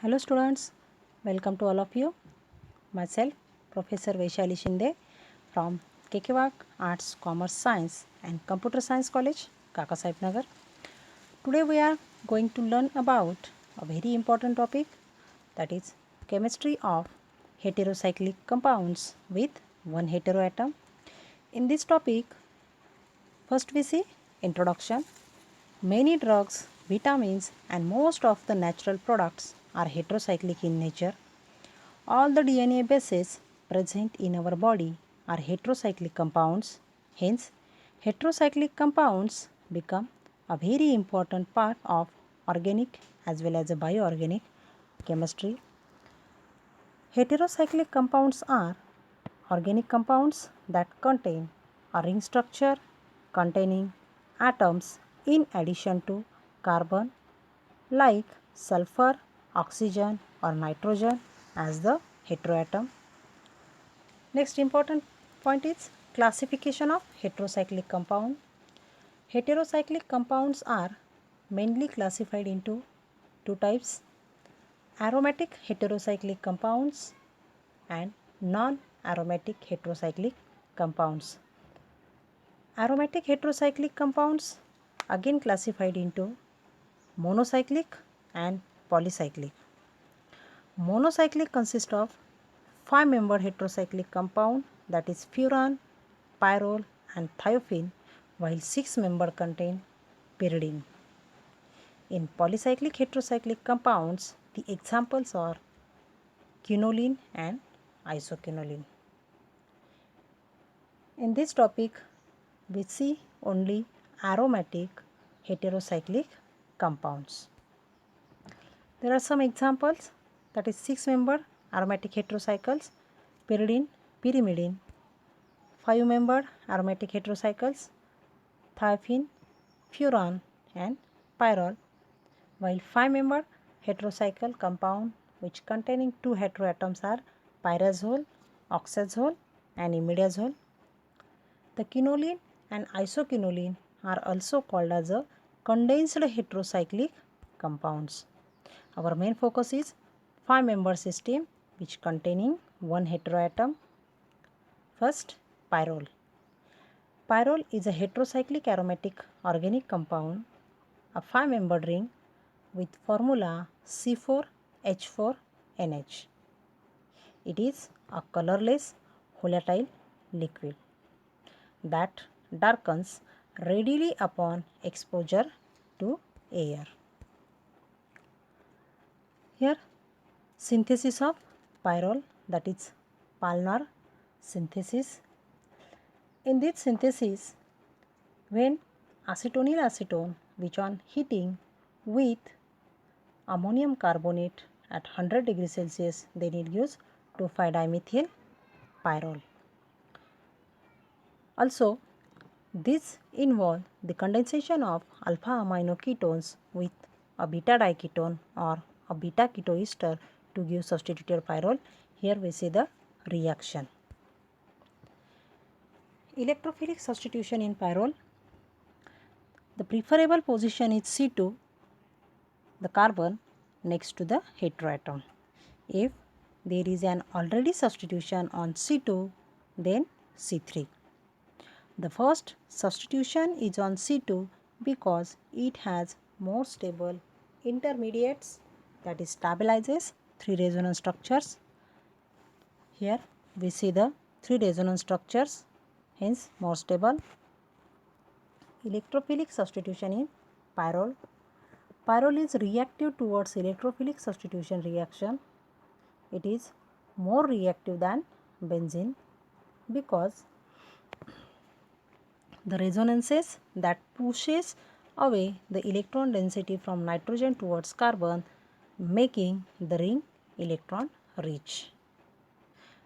Hello students, welcome to all of you. Myself, Professor Vaishali Shinde from Kekewak Arts, Commerce Science and Computer Science College, Kakasaheb Nagar. Today we are going to learn about a very important topic, that is chemistry of heterocyclic compounds with one heteroatom. In this topic, first we see introduction. Many drugs, vitamins and most of the natural products are heterocyclic in nature. All the DNA bases present in our body are heterocyclic compounds. Hence, heterocyclic compounds become a very important part of organic as well as a bioorganic chemistry. Heterocyclic compounds are organic compounds that contain a ring structure containing atoms in addition to carbon, like sulfur, oxygen or nitrogen as the heteroatom. Next important point is classification of heterocyclic compound. Heterocyclic compounds are mainly classified into two types: aromatic heterocyclic compounds and non-aromatic heterocyclic compounds. Aromatic heterocyclic compounds again classified into monocyclic and polycyclic. Monocyclic consists of 5-membered heterocyclic compound, that is furan, pyrrole and thiophene, while 6-membered contain pyridine. In polycyclic heterocyclic compounds, the examples are quinoline and isoquinoline. In this topic, we see only aromatic heterocyclic compounds. There are some examples, that is 6-membered aromatic heterocycles: pyridine, pyrimidine; 5-membered aromatic heterocycles: thiophene, furan and pyrrole; while 5-membered heterocycle compound which containing two heteroatoms are pyrazole, oxazole and imidazole. The quinoline and isoquinoline are also called as a condensed heterocyclic compounds. Our main focus is 5-member system which containing one heteroatom. First, pyrrole. Pyrrole is a heterocyclic aromatic organic compound, a 5-membered ring with formula C4H4NH. It is a colorless volatile liquid that darkens readily upon exposure to air. Here, synthesis of pyrrole, that is Palmer synthesis. In this synthesis, when acetonyl acetone, which on heating with ammonium carbonate at 100 degrees Celsius, then it gives 2,5-dimethyl pyrrole. Also, this involves the condensation of alpha amino ketones with a beta diketone or a beta ketoester to give substituted pyrrole. Here we see the reaction. Electrophilic substitution in pyrrole. The preferable position is C2, the carbon next to the heteroatom. If there is an already substitution on C2, then C3. The first substitution is on C2 because it has more stable intermediates, that is stabilizes 3 resonance structures. Here we see the 3 resonance structures, hence more stable. Electrophilic substitution in pyrrole. Pyrrole is reactive towards electrophilic substitution reaction. It is more reactive than benzene because the resonances that pushes away the electron density from nitrogen towards carbon, making the ring electron rich.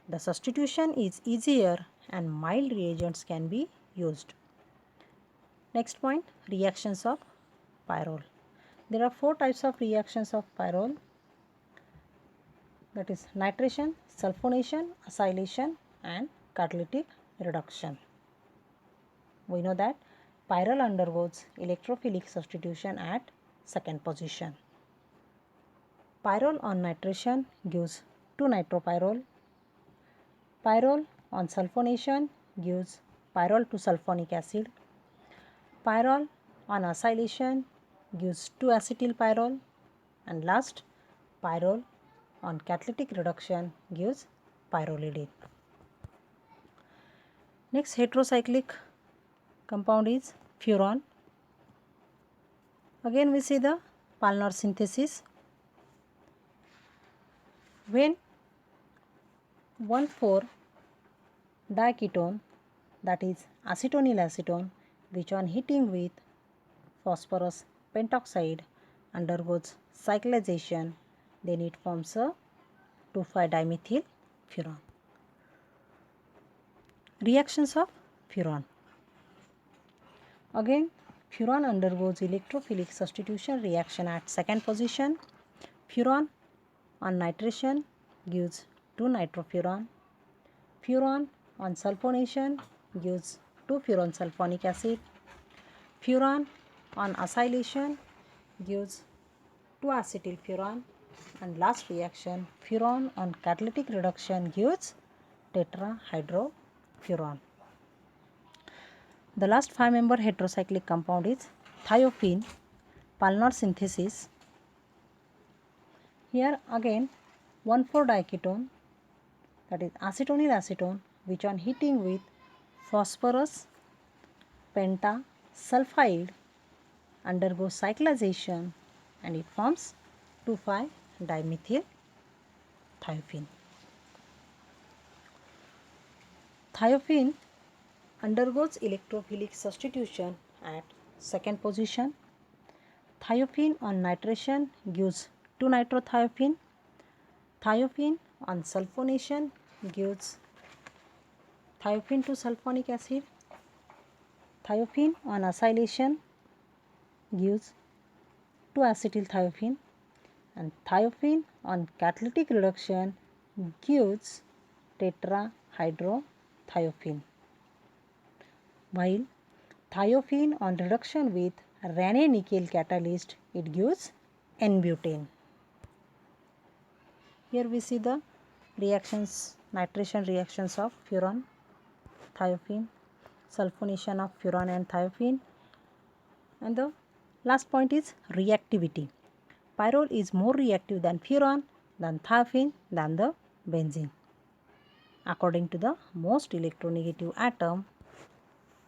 The substitution is easier and mild reagents can be used. Next point, reactions of pyrrole. There are 4 types of reactions of pyrrole, that is nitration, sulfonation, acylation and catalytic reduction. We know that pyrrole undergoes electrophilic substitution at second position. Pyrrole on nitration gives 2-nitropyrrole. Pyrrole on sulfonation gives pyrrole to sulfonic acid. Pyrrole on acylation gives 2-acetylpyrrole. And last, pyrrole on catalytic reduction gives pyrrolidine. Next heterocyclic compound is furan. Again we see the Palmer synthesis. When 1,4-diketone, that is acetonyl acetone, which on heating with phosphorus pentoxide undergoes cyclization, then it forms a 2,5-dimethyl furan. Reactions of furan. Again, furan undergoes electrophilic substitution reaction at second position. Furan on nitration gives 2-nitrofuran. Furan on sulfonation gives 2-furan sulfonic acid. Furan on acylation gives 2-acetylfuran. And last reaction, furan on catalytic reduction gives tetrahydrofuran. The last 5-member heterocyclic compound is thiophene, Palmer synthesis. Here again 1,4-diketone, that is acetonyl acetone, which on heating with phosphorus pentasulfide undergoes cyclization and it forms 2,5-dimethyl thiophene. Thiophene undergoes electrophilic substitution at second position. Thiophene on nitration gives 2-nitrothiophene. Thiophene on sulfonation gives thiophene to sulfonic acid. Thiophene on acylation gives 2-acetylthiophene, and thiophene on catalytic reduction gives tetrahydrothiophene, while thiophene on reduction with Raney-Nikel catalyst it gives N-butane. Here we see the reactions, nitration reactions of furan, thiophene, sulfonation of furan and thiophene, and the last point is reactivity. Pyrrole is more reactive than furan, than thiophene, than the benzene, according to the most electronegative atom